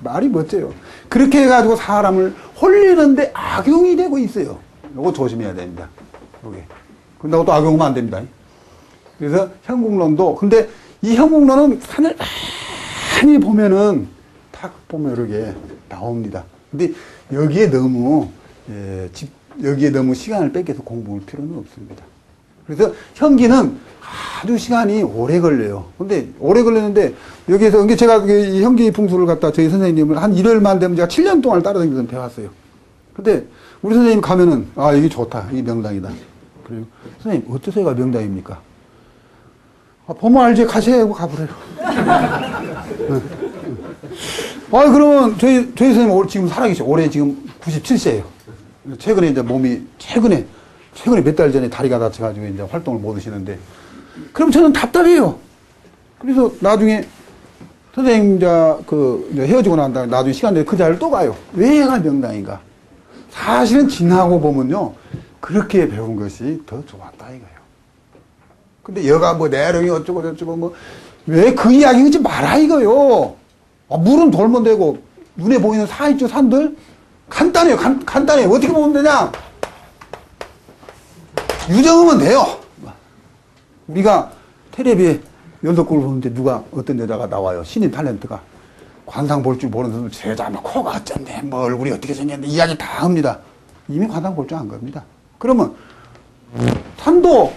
말이 멋져요. 그렇게 해가지고 사람을 홀리는데 악용이 되고 있어요. 이거 조심해야 됩니다. 요게. 근데 또 악용하면 안 됩니다. 그래서 형국론도, 근데 이 형국론은 산을 많이 보면은 탁 보면 이렇게 나옵니다. 근데 여기에 너무 시간을 뺏겨서 공부할 필요는 없습니다. 그래서 형기는 아주 시간이 오래 걸려요. 근데 오래 걸리는데 여기에서 제가 이 형기 풍수를 갖다 저희 선생님을 한 일요일만 되면 제가 7년 동안 따라다니면서 배웠어요. 근데 우리 선생님 가면은 여기 좋다. 이게 명당이다. 그리고 선생님 어떠세요가 명당입니까? 보면 알지. 가세요. 가보래요. 그러면 저희 선생님 지금 살아계셔. 올해 지금 97세예요. 최근에 이제 최근에 몇 달 전에 다리가 다쳐가지고 이제 활동을 못 하시는데, 그럼 저는 답답해요. 그래서 나중에 선생님 헤어지고 난 다음에 나중에 시간 내서 그 자리를 또 가요. 왜 얘가 명당인가? 사실은 지나고 보면요, 그렇게 배운 것이 더 좋았다 이거예요. 근데 여가 내령이 어쩌고 저쩌고 왜 그 이야기 하지 마라 이거요. 물은 돌면 되고 눈에 보이는 사이주 산들 간단해요. 간단해. 어떻게 보면 되냐? 유정하면 돼요. 우리가 텔레비에 연속극을 보는데 어떤 여자가 나와요. 신인 탤런트가. 관상 볼 줄 모르는 사람, 제자, 코가 어쩐데, 얼굴이 어떻게 생겼는데, 이야기 다 합니다. 이미 관상 볼 줄 안 겁니다. 그러면, 산도,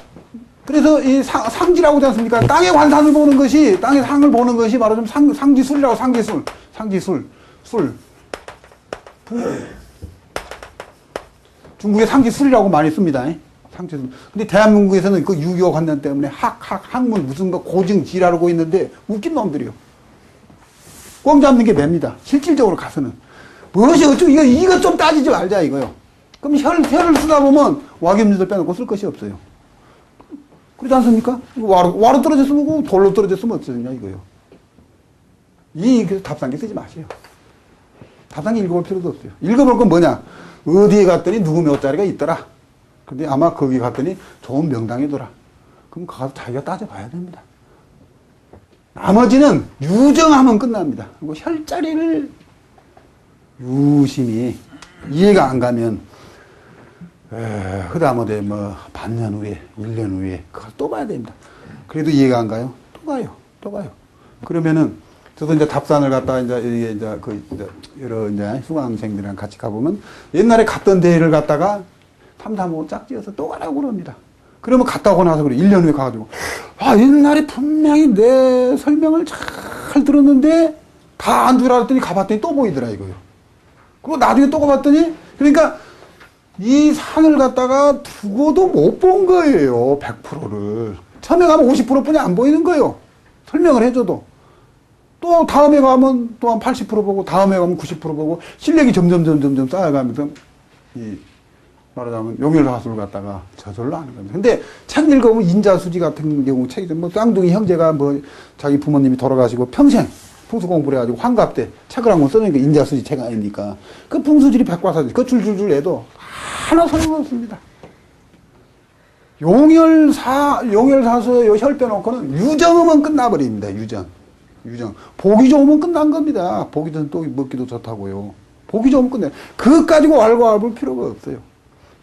그래서 이 상지라고 하지 않습니까? 땅의 관상을 보는 것이, 땅의 상을 보는 것이 바로 좀 상지술이라고, 상지술. 중국에 상지술이라고 많이 씁니다. 상지술. 근데 대한민국에서는 그 6.25 관련 때문에 학문, 무슨 고증 지랄하고 있는데 웃긴 놈들이요. 꽝 잡는 게 맵니다. 실질적으로 가서는. 무엇이 어쩌고, 이거 좀 따지지 말자, 이거요. 그럼 혀를 쓰다 보면 와겸류들 빼놓고 쓸 것이 없어요. 그렇지 않습니까? 와로 떨어졌으면, 돌로 떨어졌으면 어쩌냐, 이거요. 그래서 답상기 쓰지 마세요. 답상기 읽어볼 필요도 없어요. 읽어볼 건 뭐냐? 어디에 갔더니 누구 몇 자리가 있더라. 근데 아마 거기 갔더니 좋은 명당이더라. 그럼 가서 자기가 따져봐야 됩니다. 나머지는 유정하면 끝납니다. 그리고 혈자리를 유심히 이해가 안 가면, 그 다음에 반년 후에, 1년 후에, 그걸 또 봐야 됩니다. 그래도 이해가 안 가요? 또 가요. 그러면은, 저도 이제 답산을 갔다가 여러 수강생들이랑 같이 가보면, 옛날에 갔던 데를 갔다가 3, 4, 5 짝지어서 또 가라고 그럽니다. 그러면 갔다 오고 나서 1년 후에 가가지고, 옛날에 분명히 내 설명을 잘 들었는데, 다 안 줄 알았더니 가봤더니 또 보이더라, 이거요. 그리고 나중에 또 가봤더니, 그러니까, 이 산을 갖다가 두고도 못 본 거예요, 100%를. 처음에 가면 50% 뿐이 안 보이는 거예요. 설명을 해줘도. 또 다음에 가면 또 한 80% 보고, 다음에 가면 90% 보고, 실력이 점점 쌓여가면서, 말하자면 용혈하수를 갖다가 저절로 하는 겁니다. 근데 책 읽어보면 인자수지 같은 경우 책이 쌍둥이 형제가 자기 부모님이 돌아가시고 평생 풍수 공부를 해가지고 환갑 때 책을 한 권 써놓은 게 인자수지 책 아닙니까? 그 풍수지리 백과사지, 그 줄줄줄 해도 하나 소용없습니다. 용혈사수의 혈 빼놓고는 유정하면 끝나버립니다. 유정. 보기 좋으면 끝난 겁니다. 보기 좋으면 또 먹기도 좋다고요. 보기 좋으면 끝내. 그것 가지고 알고 알볼 필요가 없어요.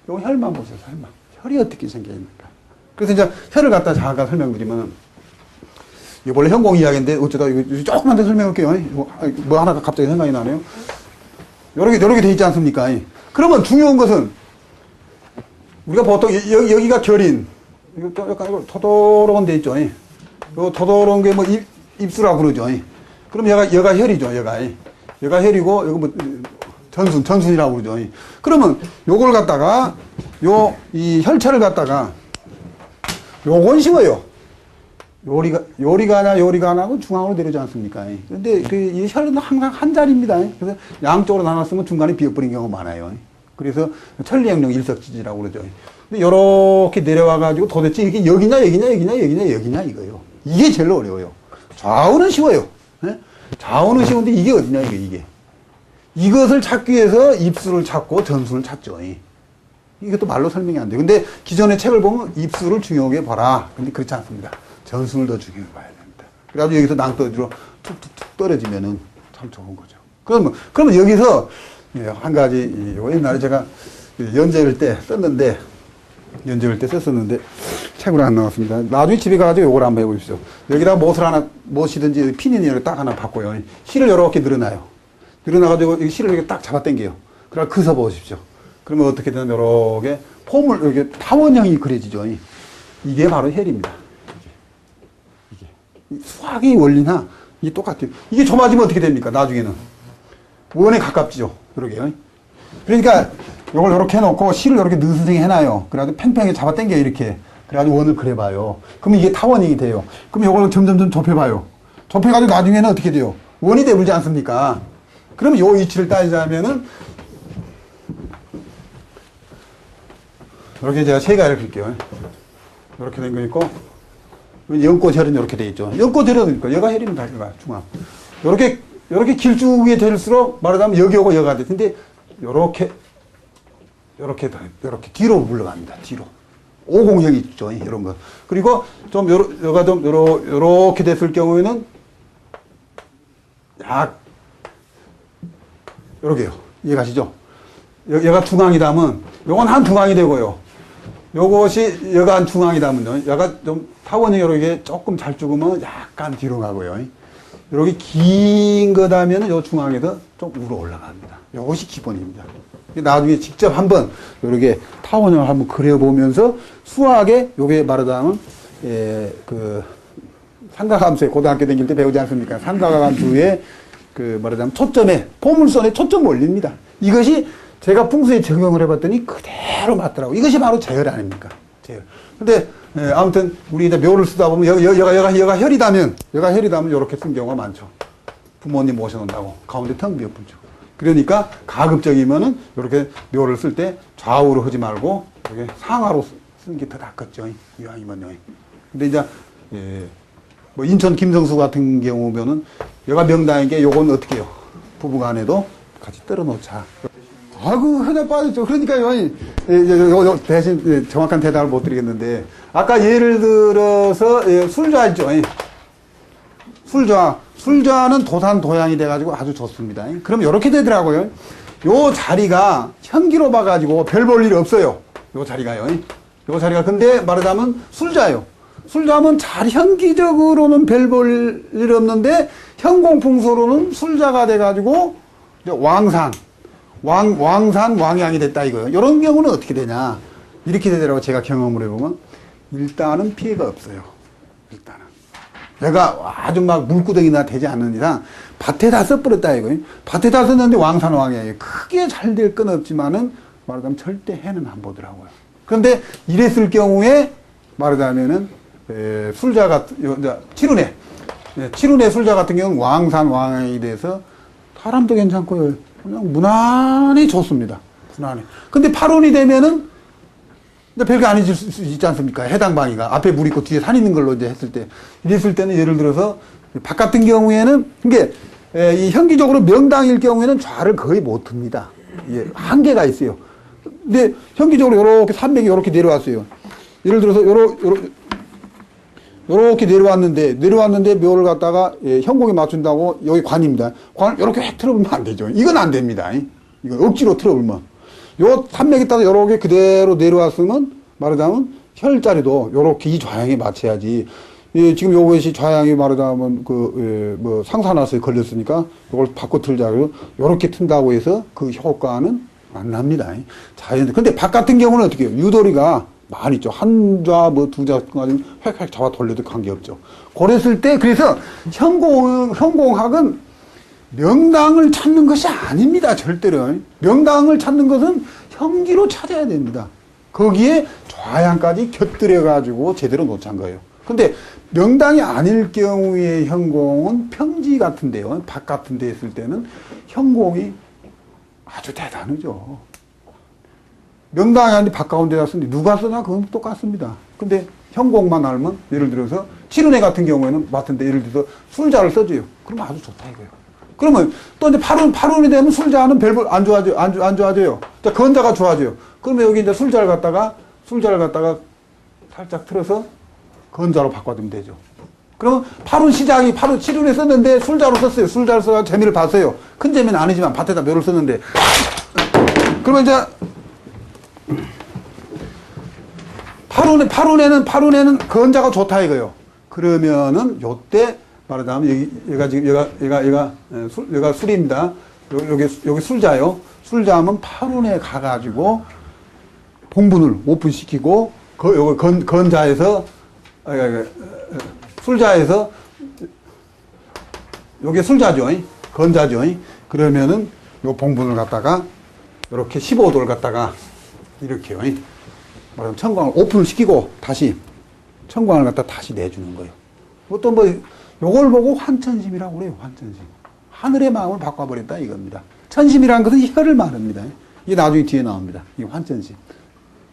요 혈만 보세요, 혈만. 혈이 어떻게 생겨있는가. 그래서 이제 혈을 갖다 잠깐 설명드리면, 이거 원래 현공 이야기인데 어쩌다 이거 조금만 더 설명할게요. 뭐 하나가 갑자기 생각이 나네요. 요렇게 돼 있지 않습니까? 그러면 중요한 것은 우리가 보통 여기가 결인, 이거 좀 약간 이거 토도로운 데 있죠. 요 토도로운 게 뭐 입수라고 그러죠. 그럼 얘가 혈이죠. 얘가 혈이고 이거 뭐 전순이라고 그러죠. 그러면 요걸 갖다가 이 혈차를 갖다가 요건 쉬워요. 요리가 하고 중앙으로 내려오지 않습니까? 근데 이 혈은 항상 한 자리입니다. 그래서 양쪽으로 나눴으면 중간에 비어버린 경우가 많아요. 그래서 천리행령 일석지지라고 그러죠. 근데 요렇게 내려와가지고 도대체 이게 여기냐 이거예요. 이게 제일 어려워요. 좌우는 쉬워요. 좌우는 쉬운데 이게 어디냐 이게. 이것을 찾기 위해서 입수를 찾고 전수를 찾죠. 이것도 말로 설명이 안 돼요. 근데 기존의 책을 보면 입수를 중요하게 봐라. 근데 그렇지 않습니다. 전수를 더 중요하게 봐야 됩니다. 그래가지고 여기서 낭떠러지로 툭툭툭 떨어지면은 참 좋은 거죠. 그러면 여기서 한 가지, 옛날에 제가 연재할 때 썼는데, 책으로 안 나왔습니다. 나중에 집에 가가지고 요걸 한번 해보십시오. 여기다 무엇이든지 핀이니 딱 하나 받고요. 실을 이렇게 늘어나요. 늘어나가지고 이 실을 이렇게 딱 잡아당겨요. 그러고 그서 보십시오. 그러면 어떻게 되냐면 이렇게 폼을 이렇게 타원형이 그려지죠. 이게 바로 혈입니다. 이게 수학의 원리나 이게 똑같아요. 이게 좁아지면 어떻게 됩니까? 나중에는 원에 가깝지요. 이렇게요. 그러니까 이걸 이렇게 해놓고 실을 이렇게 느슨하게 해놔요. 그래가지고 팽팽하게 잡아당겨요. 이렇게. 그래가지고 원을 그려봐요. 그러면 이게 타원형이 돼요. 그럼 이걸 점점 좁혀봐요. 좁혀가지고 나중에는 어떻게 돼요? 원이 되물지 않습니까? 그러면 요 위치를 따지자면은 이렇게 제가 세 가지를 그릴게요. 이렇게 된 거 있고, 연꽃혈은 이렇게 돼 있죠. 연꽃혈은 여가 혈입니다. 여가 중앙. 요렇게 길쭉하게 될수록 말하자면 여기 오고 여가 돼. 근데 요렇게 뒤로 물러갑니다. 뒤로. 오공형이 있죠. 이런 거. 그리고 좀 여가 좀 요렇게 됐을 경우에는 요렇게요. 이해가시죠? 얘가 중앙이다면 요건 한 중앙이 되고요. 요것이 여가 한 중앙이다면요. 얘가 좀 타원이 요렇게 조금 잘 죽으면 약간 뒤로 가고요. 요렇게 긴 거다면 요 중앙에서 좀 위로 올라갑니다. 요것이 기본입니다. 나중에 직접 한번 요렇게 타원형을 한번 그려보면서 수학에 요게 말하자면 삼각함수에 고등학교 다닐 때 배우지 않습니까? 삼각함수에 말하자면 초점에 포물선에 초점 올립니다. 이것이 제가 풍수에 적용을 해봤더니 그대로 맞더라고. 이것이 바로 재열 아닙니까? 재열. 근데 아무튼 우리 이제 묘를 쓰다 보면 여가 혈이다면 이렇게 쓴 경우가 많죠. 부모님 모셔놓는다고 가운데 텅 비어붙죠. 그러니까 가급적이면은 이렇게 묘를 쓸 때 좌우로 하지 말고 이렇게 상하로 쓰는 게 더 낫겠죠. 이왕이면요. 근데 이제 뭐 인천 김성수 같은 경우면은 여가 명당에게 요건 어떻게 해요? 부부간에도 같이 떨어놓자. 아이고, 흔해 빠졌죠. 그러니까요. 대신 정확한 대답을 못 드리겠는데, 아까 예를 들어서 술좌 있죠. 술좌는 도산도양이 돼가지고 아주 좋습니다. 그럼 이렇게 되더라고요. 요 자리가 현기로 봐가지고 별 볼 일이 없어요. 요 자리가요. 요 자리가 근데 말하자면 술좌예요. 술좌면 잘 현기적으로는 별 볼 일 없는데 현공풍수로는 술좌가 돼가지고 왕산 왕양이 됐다 이거예요. 이런 경우는 어떻게 되냐? 이렇게 되더라고 제가 경험을 해보면 일단은 피해가 없어요. 일단은 내가 아주 막 물구덩이나 되지 않는 이상 밭에 다 써버렸다 이거예요. 밭에 다 썼는데 왕산 왕양이 크게 잘 될 건 없지만은 말하자면 절대 해는 안 보더라고요. 그런데 이랬을 경우에 말하자면은 술자 같은 칠운의 술자 같은 경우는 왕산 왕양이 돼서 사람도 괜찮고요. 그냥 무난히 좋습니다. 무난히. 근데 8운이 되면은 별게 아니질 수 있지 않습니까? 해당 방위가. 앞에 물 있고 뒤에 산 있는 걸로 이제 했을 때. 이랬을 때는 예를 들어서, 밭 같은 경우에는, 이 현기적으로 명당일 경우에는 좌를 거의 못 듭니다. 예, 한계가 있어요. 근데 현기적으로 요렇게 300이 요렇게 내려왔어요. 예를 들어서 요렇게 내려왔는데 묘를 갖다가 현공에 맞춘다고 여기 관입니다. 관을 요렇게 획 틀어보면 안 되죠. 이건 안 됩니다. 이거 억지로 틀어보면. 요 산맥에 따라 요렇게 그대로 내려왔으면 말하자면 혈자리도 요렇게 이 좌향에 맞춰야지. 예, 지금 요것이 좌양이 말하자면 뭐 상산화서에 걸렸으니까 이걸 바꿔 틀자고 요렇게 튼다고 해서 그 효과는 안 납니다. 자연. 근데 박 같은 경우는 어떻게 해요? 유도리가 많이 있죠. 한 좌, 뭐 두 좌 가지고 획획 잡아 돌려도 관계없죠. 그랬을 때, 그래서 현공학은 명당을 찾는 것이 아닙니다. 절대로. 명당을 찾는 것은 형기로 찾아야 됩니다. 거기에 좌양까지 곁들여가지고 제대로 놓찬 거예요. 근데 명당이 아닐 경우에 현공은 평지 같은데요. 박 같은 데 있을 때는 현공이 아주 대단하죠. 명당이 아닌 박 가운데다 쓰는데 누가 쓰나 그건 똑같습니다. 근데 현공만 알면 예를 들어서 칠운회 같은 경우에는 맡은데 예를 들어서 술자를 써줘요. 그러면 아주 좋다 이거예요. 그러면 또 이제 팔운이 되면 술자는 별볼 안 좋아져요. 안 좋아져요. 자, 건자가 좋아져요. 그러면 여기 이제 술자를 갖다가 살짝 틀어서 건자로 바꿔주면 되죠. 그러면 팔운 시작이 칠운에 썼는데 술자로 썼어요. 술자로 써서 재미를 봤어요. 큰 재미는 아니지만 밭에다 묘를 썼는데 그러면 이제 팔운에는 건자가 좋다 이거요. 그러면은 요때 말하자면 얘가 술입니다. 여기 술자요. 술자면 팔운에 가가지고 봉분을 오픈시키고 요거 건자에서 술자에서 요게 술자죠. 건자죠. 그러면은 요 봉분을 갖다가 이렇게 15도를 갖다가 이렇게요. 말하면 청광을 오픈을 시키고 다시 청광을 갖다 다시 내주는 거예요. 또 뭐 요걸 보고 환천심이라고 그래요. 환천심. 하늘의 마음을 바꿔버렸다 이겁니다. 천심이라는 것은 혀를 말합니다. 이게 나중에 뒤에 나옵니다. 이게 환천심.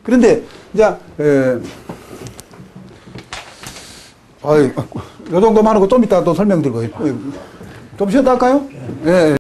그런데 이제 요 정도만 하고 좀 이따 또 설명드리고요. 좀 쉬었다 할까요? 예.